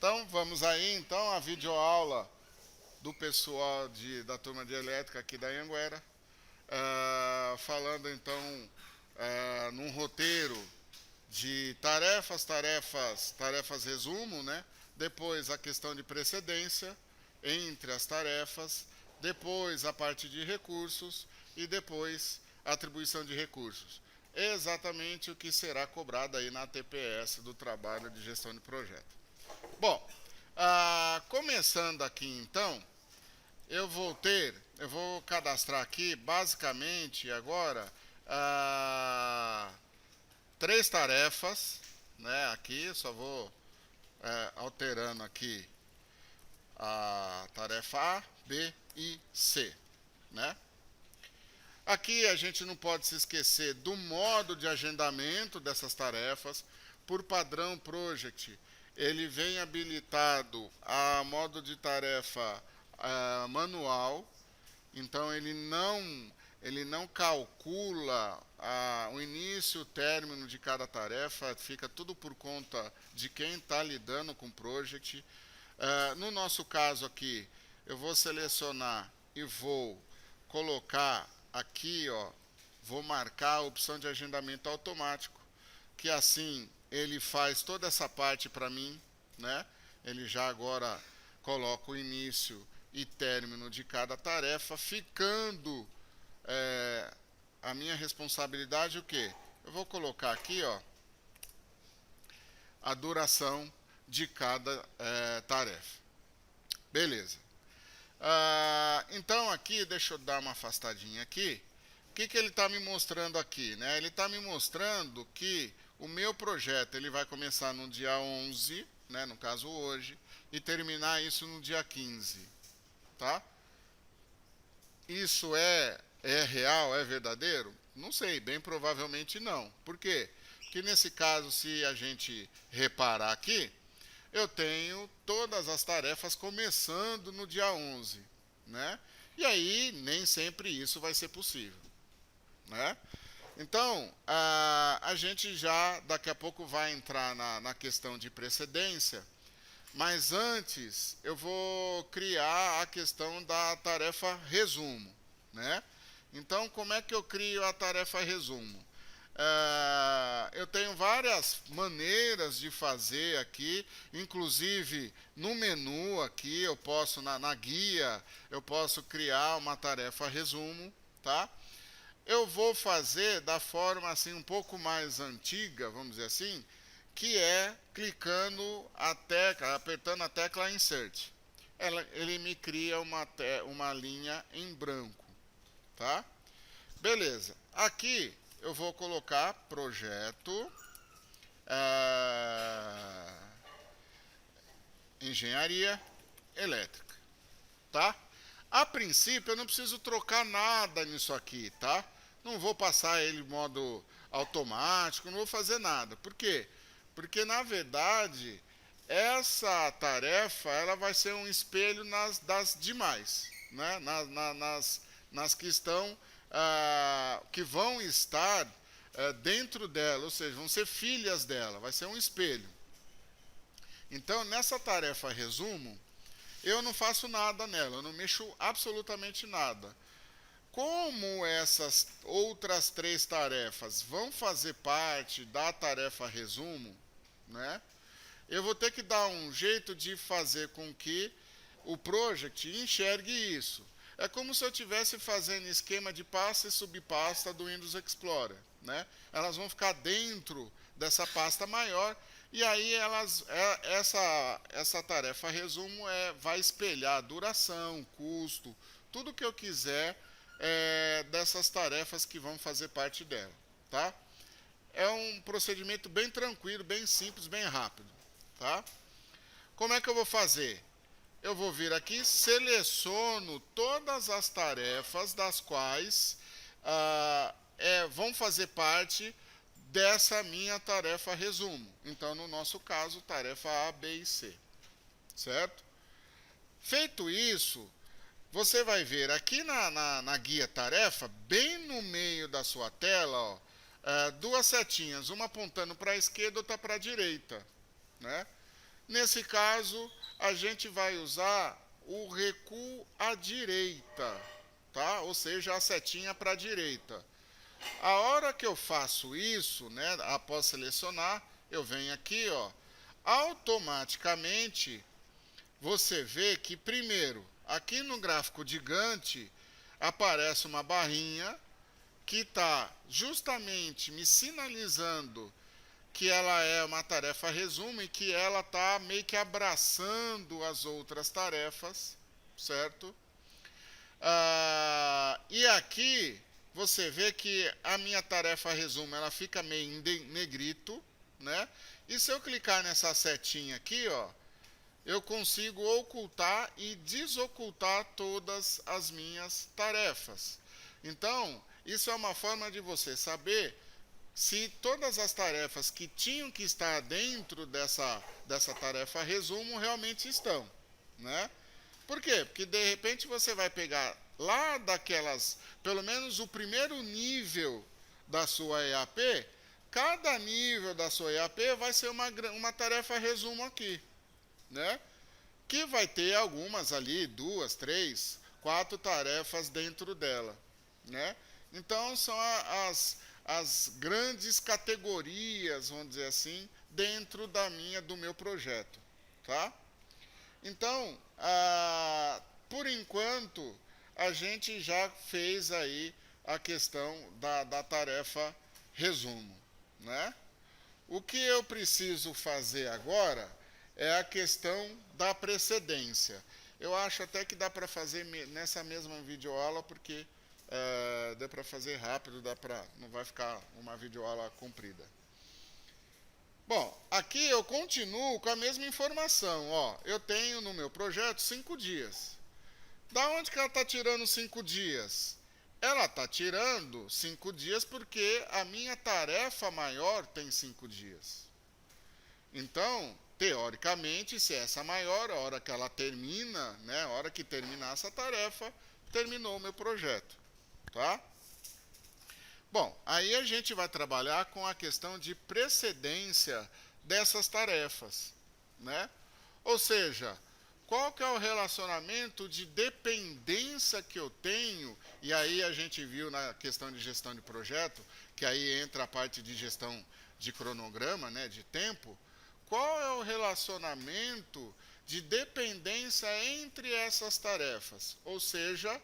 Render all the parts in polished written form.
Então, vamos aí, então, a videoaula do pessoal da turma de elétrica aqui da Anhanguera, falando, então, num roteiro de tarefas resumo, né? Depois a questão de precedência entre as tarefas, depois a parte de recursos e depois a atribuição de recursos. Exatamente o que será cobrado aí na TPS do trabalho de gestão de projeto. Bom, começando aqui então, eu vou cadastrar aqui basicamente agora três tarefas, né? Aqui só vou alterando aqui a tarefa A, B e C, né? Aqui a gente não pode se esquecer do modo de agendamento dessas tarefas. Por padrão Project, ele vem habilitado a modo de tarefa manual, então ele não calcula o início e o término de cada tarefa, fica tudo por conta de quem está lidando com o Project. No nosso caso aqui, eu vou selecionar e vou colocar aqui, ó, vou marcar a opção de agendamento automático, que assim ele faz toda essa parte para mim, né? Ele já agora coloca o início e término de cada tarefa, ficando a minha responsabilidade o quê? Eu vou colocar aqui, ó, a duração de cada tarefa. Beleza. Então aqui, deixa eu dar uma afastadinha aqui. O que ele está me mostrando aqui, né? Ele está me mostrando que o meu projeto ele vai começar no dia 11, né, no caso hoje, e terminar isso no dia 15, tá? Isso é real, é verdadeiro? Não sei, bem provavelmente não. Por quê? Porque nesse caso, se a gente reparar aqui, eu tenho todas as tarefas começando no dia 11, né? E aí, nem sempre isso vai ser possível, né? Então, a gente já daqui a pouco vai entrar na questão de precedência, mas antes eu vou criar a questão da tarefa resumo, né? Então, como é que eu crio a tarefa resumo? Eu tenho várias maneiras de fazer aqui, inclusive no menu aqui, eu posso, na guia, eu posso criar uma tarefa resumo, tá? Eu vou fazer da forma assim um pouco mais antiga, vamos dizer assim, que é clicando a tecla, apertando a tecla Insert. Ele me cria uma linha em branco, tá? Beleza. Aqui eu vou colocar projeto engenharia elétrica, tá? A princípio eu não preciso trocar nada nisso aqui, tá? Não vou passar ele em modo automático, não vou fazer nada. Por quê? Porque na verdade essa tarefa ela vai ser um espelho das demais, né? Nas que estão que vão estar dentro dela, ou seja, vão ser filhas dela, vai ser um espelho. Então, nessa tarefa resumo, eu não faço nada nela, eu não mexo absolutamente nada. Como essas outras três tarefas vão fazer parte da tarefa resumo, né? Eu vou ter que dar um jeito de fazer com que o project enxergue isso. É como se eu estivesse fazendo esquema de pasta e subpasta do Windows Explorer, né? Elas vão ficar dentro dessa pasta maior e aí essa tarefa resumo vai espelhar duração, custo, tudo que eu quiser dessas tarefas que vão fazer parte dela, tá? É um procedimento bem tranquilo, bem simples, bem rápido, tá? Como é que eu vou fazer? Eu vou vir aqui, seleciono todas as tarefas das quais vão fazer parte dessa minha tarefa resumo. Então, no nosso caso, tarefa A, B e C, certo? Feito isso, você vai ver aqui na guia tarefa, bem no meio da sua tela, ó, duas setinhas, uma apontando para a esquerda e outra para a direita, né? Nesse caso, a gente vai usar o recuo à direita, tá? Ou seja, a setinha para a direita. A hora que eu faço isso, né, após selecionar, eu venho aqui, ó, automaticamente você vê que primeiro, aqui no gráfico de Gantt, aparece uma barrinha que está justamente me sinalizando que ela é uma tarefa resumo e que ela está meio que abraçando as outras tarefas, certo? E aqui você vê que a minha tarefa resumo ela fica meio em negrito, né? E se eu clicar nessa setinha aqui, ó, eu consigo ocultar e desocultar todas as minhas tarefas. Então, isso é uma forma de você saber se todas as tarefas que tinham que estar dentro dessa tarefa resumo realmente estão, né? Por quê? Porque de repente você vai pegar lá daquelas, pelo menos o primeiro nível da sua EAP, cada nível da sua EAP vai ser uma tarefa resumo aqui, né? Que vai ter algumas ali, 2, 3, 4 tarefas dentro dela, né? Então são as grandes categorias, vamos dizer assim, dentro do meu projeto, tá? Então, por enquanto, a gente já fez aí a questão da tarefa resumo, né? O que eu preciso fazer agora é a questão da precedência. Eu acho até que dá para fazer nessa mesma videoaula, porque dá para fazer rápido, não vai ficar uma videoaula comprida. Bom, aqui eu continuo com a mesma informação. Ó, eu tenho no meu projeto 5 dias. Da onde que ela está tirando 5 dias? Ela está tirando 5 dias porque a minha tarefa maior tem 5 dias. Então, teoricamente, se essa maior, a hora que ela termina, né, a hora que terminar essa tarefa, terminou o meu projeto, tá? Bom, aí a gente vai trabalhar com a questão de precedência dessas tarefas, né? Ou seja, qual que é o relacionamento de dependência que eu tenho, e aí a gente viu na questão de gestão de projeto, que aí entra a parte de gestão de cronograma, né, de tempo, qual é o relacionamento de dependência entre essas tarefas? Ou seja,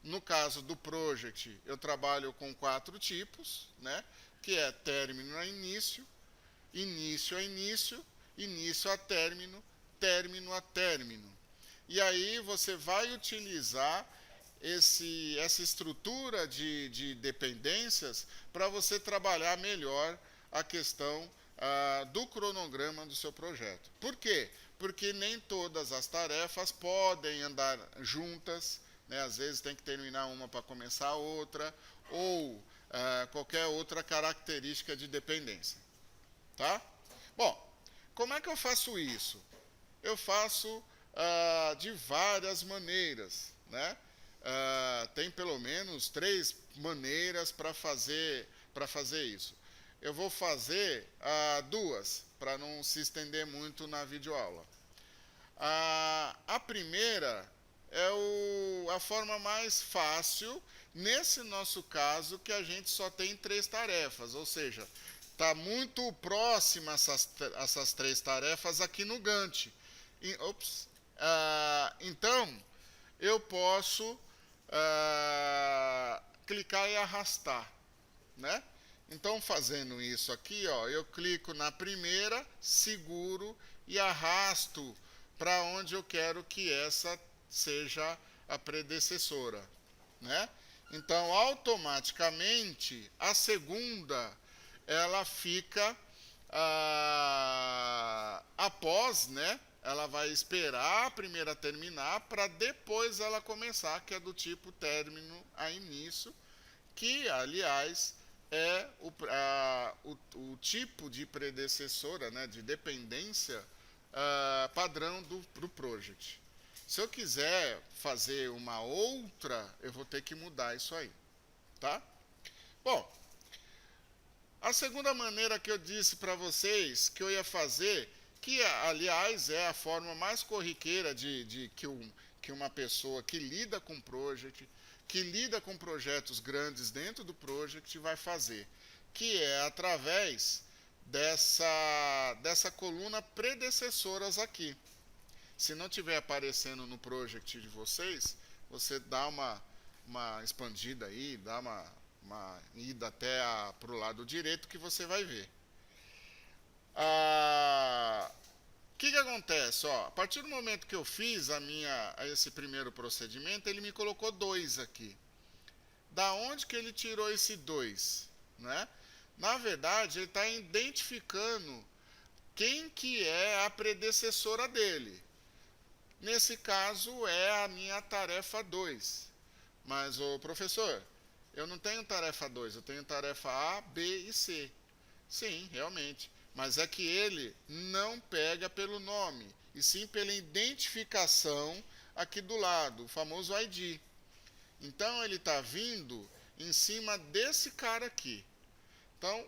no caso do project, eu trabalho com 4 tipos, né, que é término a início, início a início, início a término, término a término. E aí você vai utilizar essa estrutura de dependências para você trabalhar melhor a questão do cronograma do seu projeto. Por quê? Porque nem todas as tarefas podem andar juntas, né? Às vezes tem que terminar uma para começar a outra, ou qualquer outra característica de dependência. Tá? Bom, como é que eu faço isso? Eu faço de várias maneiras, né? Tem pelo menos 3 maneiras para fazer isso. Eu vou fazer 2, para não se estender muito na videoaula. A primeira é a forma mais fácil, nesse nosso caso, que a gente só tem 3 tarefas, ou seja, está muito próxima essas 3 tarefas aqui no Gantt. Então, eu posso clicar e arrastar, né? Então, fazendo isso aqui, ó, eu clico na primeira, seguro e arrasto para onde eu quero que essa seja a predecessora, né? Então, automaticamente, a segunda, ela fica após, né? Ela vai esperar a primeira terminar para depois ela começar, que é do tipo término a início, que, aliás, é o tipo de predecessora, né, de dependência padrão pro project. Se eu quiser fazer uma outra, eu vou ter que mudar isso aí, tá? Bom, a segunda maneira que eu disse para vocês que eu ia fazer, que, aliás, é a forma mais corriqueira que uma pessoa que lida com project, que lida com projetos grandes dentro do project vai fazer, que é através dessa coluna predecessoras aqui. Se não estiver aparecendo no project de vocês, você dá uma expandida aí, dá uma ida até para o lado direito que você vai ver. O que acontece? Ó, a partir do momento que eu fiz esse primeiro procedimento, ele me colocou 2 aqui. Da onde que ele tirou esse 2? Né? Na verdade, ele está identificando quem que é a predecessora dele. Nesse caso, é a minha tarefa 2. Mas, ô, professor, eu não tenho tarefa 2, eu tenho tarefa A, B e C. Sim, realmente. Mas é que ele não pega pelo nome, e sim pela identificação aqui do lado, o famoso ID. Então, ele está vindo em cima desse cara aqui. Então,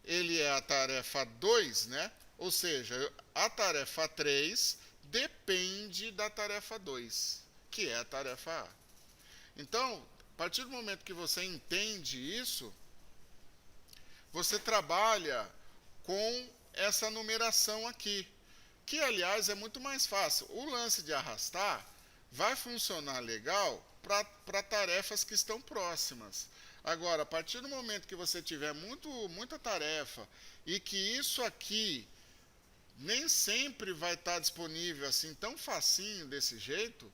ele é a tarefa 2, né? Ou seja, a tarefa 3 depende da tarefa 2, que é a tarefa A. Então, a partir do momento que você entende isso, você trabalha com essa numeração aqui, que, aliás, é muito mais fácil. O lance de arrastar vai funcionar legal para tarefas que estão próximas. Agora, a partir do momento que você tiver muita tarefa e que isso aqui nem sempre vai estar disponível assim tão facinho desse jeito,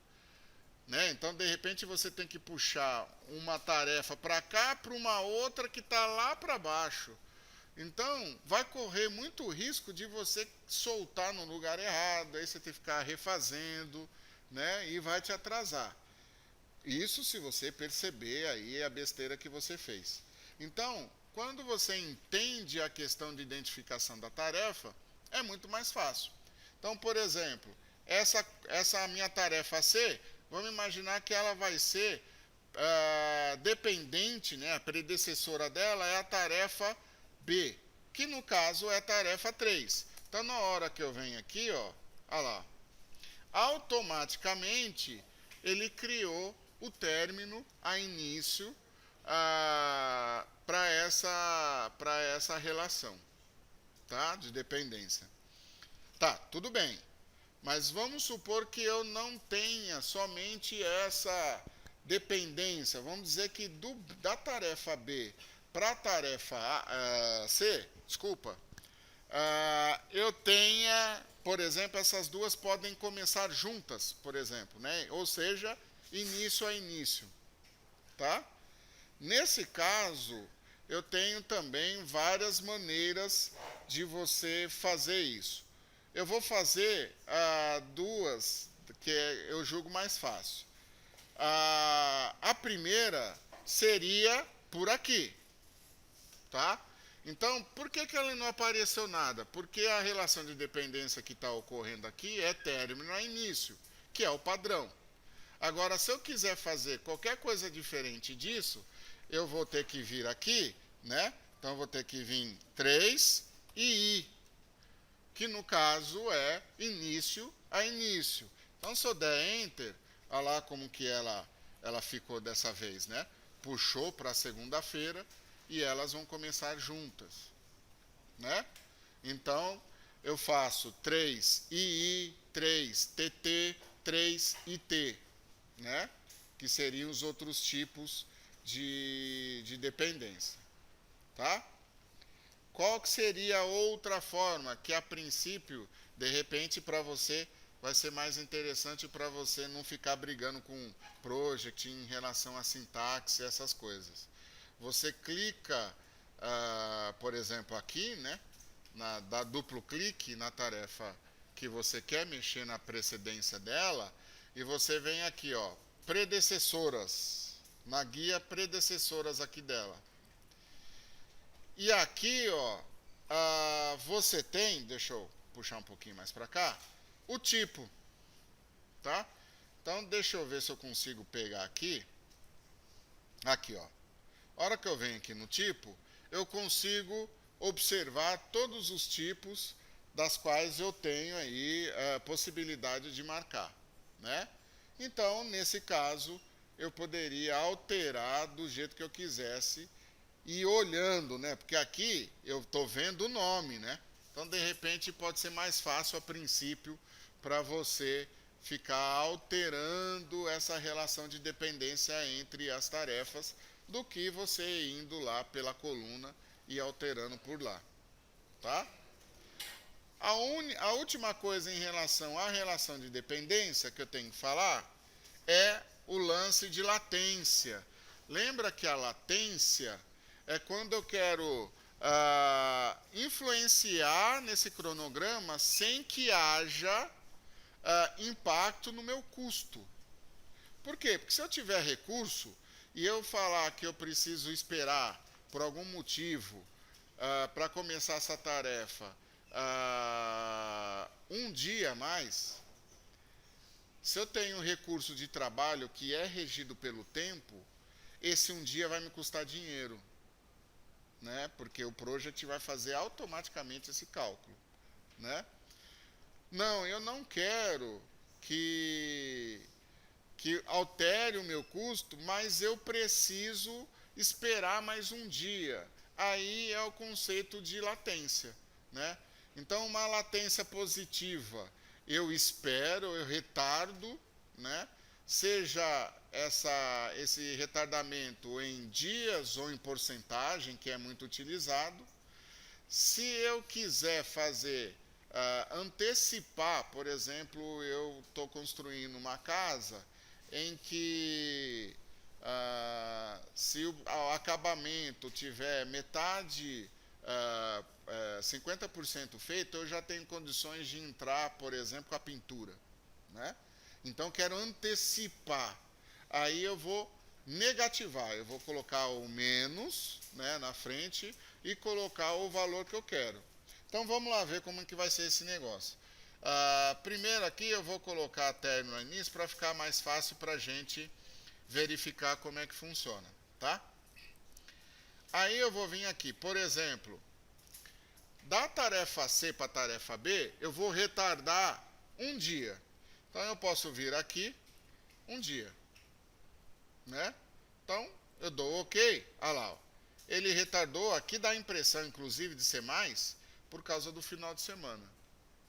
né? Então, de repente, você tem que puxar uma tarefa para cá, para uma outra que está lá para baixo. Então, vai correr muito risco de você soltar no lugar errado, aí você tem que ficar refazendo, né? E vai te atrasar. Isso se você perceber aí a besteira que você fez. Então, quando você entende a questão de identificação da tarefa, é muito mais fácil. Então, por exemplo, essa minha tarefa C, vamos imaginar que ela vai ser dependente, né? A predecessora dela é a tarefa B, que no caso é a tarefa 3. Então, na hora que eu venho aqui, ó, olha lá, automaticamente ele criou o término a início para essa relação, tá? De dependência. Tá, tudo bem. Mas vamos supor que eu não tenha somente essa dependência. Vamos dizer que da tarefa B para a tarefa C, desculpa, eu tenha, por exemplo, essas duas podem começar juntas, por exemplo, né? Ou seja, início a início, tá? Nesse caso, eu tenho também várias maneiras de você fazer isso. Eu vou fazer duas que eu julgo mais fácil. A primeira seria por aqui, tá? Então, por que ele não apareceu nada? Porque a relação de dependência que está ocorrendo aqui é término a início, que é o padrão. Agora, se eu quiser fazer qualquer coisa diferente disso, eu vou ter que vir aqui, né? Então, eu vou ter que vir 3 e I, que no caso é início a início. Então, se eu der Enter, olha lá como que ela ficou dessa vez, né? Puxou para segunda-feira e elas vão começar juntas, né? Então, eu faço 3 II, 3 TT, 3 IT, né? Que seriam os outros tipos de dependência, tá? Qual que seria outra forma que, a princípio, de repente, para você vai ser mais interessante para você não ficar brigando com project em relação a sintaxe e essas coisas? Você clica, por exemplo, aqui, né? Dá duplo clique na tarefa que você quer mexer na precedência dela e você vem aqui, ó, predecessoras, na guia predecessoras aqui dela. E aqui, ó, você tem, deixa eu puxar um pouquinho mais para cá, o tipo, tá? Então, deixa eu ver se eu consigo pegar aqui. Aqui, ó. A hora que eu venho aqui no tipo, eu consigo observar todos os tipos das quais eu tenho aí a possibilidade de marcar, né? Então, nesse caso, eu poderia alterar do jeito que eu quisesse e olhando, né? Porque aqui eu estou vendo o nome, né? Então, de repente, pode ser mais fácil a princípio para você ficar alterando essa relação de dependência entre as tarefas do que você indo lá pela coluna e alterando por lá, tá? A última coisa em relação à relação de dependência que eu tenho que falar é o lance de latência. Lembra que a latência é quando eu quero influenciar nesse cronograma sem que haja impacto no meu custo. Por quê? Porque se eu tiver recurso e eu falar que eu preciso esperar por algum motivo para começar essa tarefa um dia a mais, se eu tenho um recurso de trabalho que é regido pelo tempo, esse um dia vai me custar dinheiro, né? Porque o project vai fazer automaticamente esse cálculo, né? Não, eu não quero que altere o meu custo, mas eu preciso esperar mais um dia. Aí é o conceito de latência, né? Então, uma latência positiva, eu espero, eu retardo, né? Seja esse retardamento em dias ou em porcentagem, que é muito utilizado. Se eu quiser fazer, antecipar, por exemplo, eu estou construindo uma casa em que, se o acabamento tiver metade, 50% feito, eu já tenho condições de entrar, por exemplo, com a pintura, né? Então, quero antecipar. Aí eu vou negativar, eu vou colocar o menos, né, na frente e colocar o valor que eu quero. Então, vamos lá ver como é que vai ser esse negócio. Primeiro aqui eu vou colocar término no início para ficar mais fácil para a gente verificar como é que funciona, tá? Aí eu vou vir aqui, por exemplo, da tarefa C para a tarefa B, eu vou retardar um dia. Então, eu posso vir aqui, um dia, né? Então, eu dou OK, olha lá, ó. Ele retardou, aqui dá a impressão, inclusive, de ser mais, por causa do final de semana,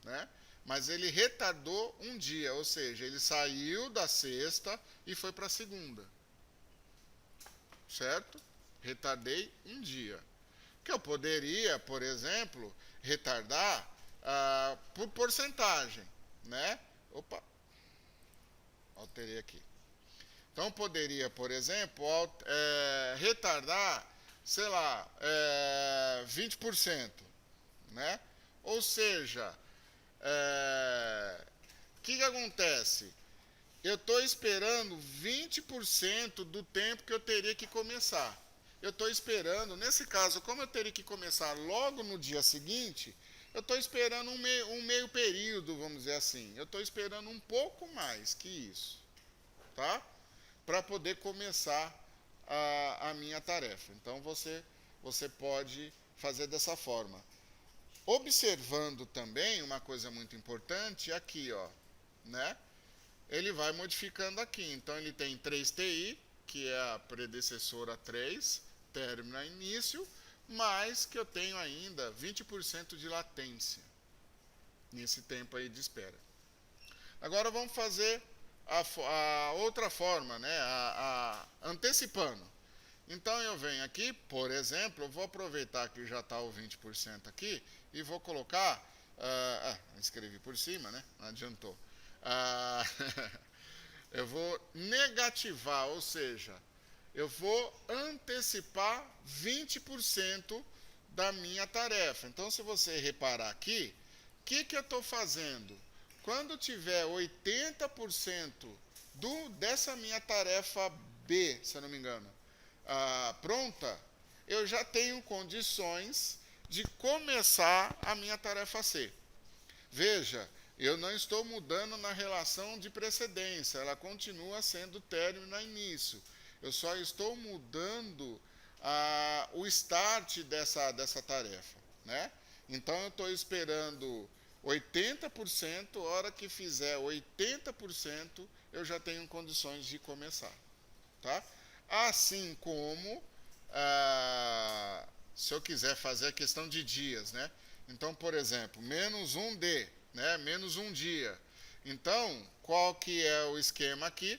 né? Mas ele retardou um dia, ou seja, ele saiu da sexta e foi para a segunda, certo? Retardei um dia. Que eu poderia, por exemplo, retardar por porcentagem, né? Opa, alterei aqui. Então, poderia, por exemplo, retardar, sei lá, 20%, né? Ou seja, o que acontece? Eu estou esperando 20% do tempo que eu teria que começar. Eu estou esperando, nesse caso, como eu teria que começar logo no dia seguinte, eu estou esperando um meio período, vamos dizer assim. Eu estou esperando um pouco mais que isso, tá? Para poder começar a minha tarefa. Então, você pode fazer dessa forma. Observando também uma coisa muito importante, aqui, ó, né? Ele vai modificando aqui. Então, ele tem 3TI, que é a predecessora 3, término a início, mas que eu tenho ainda 20% de latência nesse tempo aí de espera. Agora, vamos fazer a outra forma, né? Antecipando. Então, eu venho aqui, por exemplo, eu vou aproveitar que já está o 20% aqui e vou colocar... escrevi por cima, né? Não adiantou. Eu vou negativar, ou seja, eu vou antecipar 20% da minha tarefa. Então, se você reparar aqui, o que eu estou fazendo? Quando tiver 80% dessa minha tarefa B, se eu não me engano, pronta, eu já tenho condições de começar a minha tarefa C. Veja, eu não estou mudando na relação de precedência, ela continua sendo término a início. Eu só estou mudando o start dessa tarefa, né? Então, eu estou esperando 80%, hora que fizer 80%, eu já tenho condições de começar, tá? Assim como, se eu quiser fazer a questão de dias, né? Então, por exemplo, menos um D, né? Menos um dia. Então, qual que é o esquema aqui?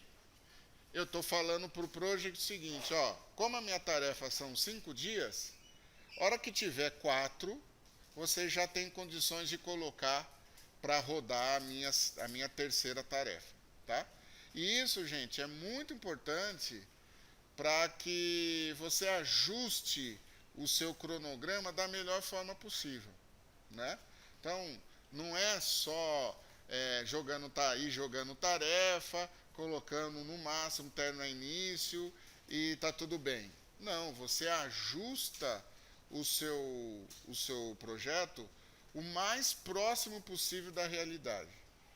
Eu estou falando para o project o seguinte, ó, como a minha tarefa são 5 dias, hora que tiver 4, você já tem condições de colocar para rodar a minha terceira tarefa, tá? E isso, gente, é muito importante para que você ajuste o seu cronograma da melhor forma possível, né? Então, não é só jogando tarefa, colocando no máximo terno a início e tá tudo bem. Não, você ajusta o seu projeto o mais próximo possível da realidade,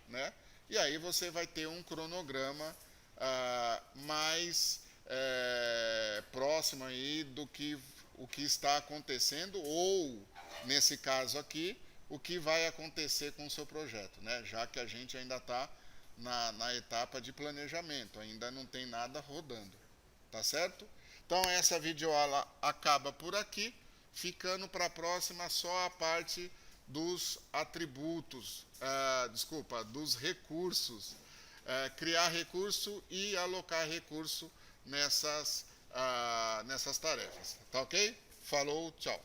né? E aí você vai ter um cronograma mais próximo aí do que o que está acontecendo ou, nesse caso aqui, o que vai acontecer com o seu projeto, né? Já que a gente ainda está na etapa de planejamento, ainda não tem nada rodando, tá certo? Então essa videoaula acaba por aqui, ficando para a próxima só a parte dos atributos, dos recursos, criar recurso e alocar recurso nessas tarefas, tá ok? Falou, tchau.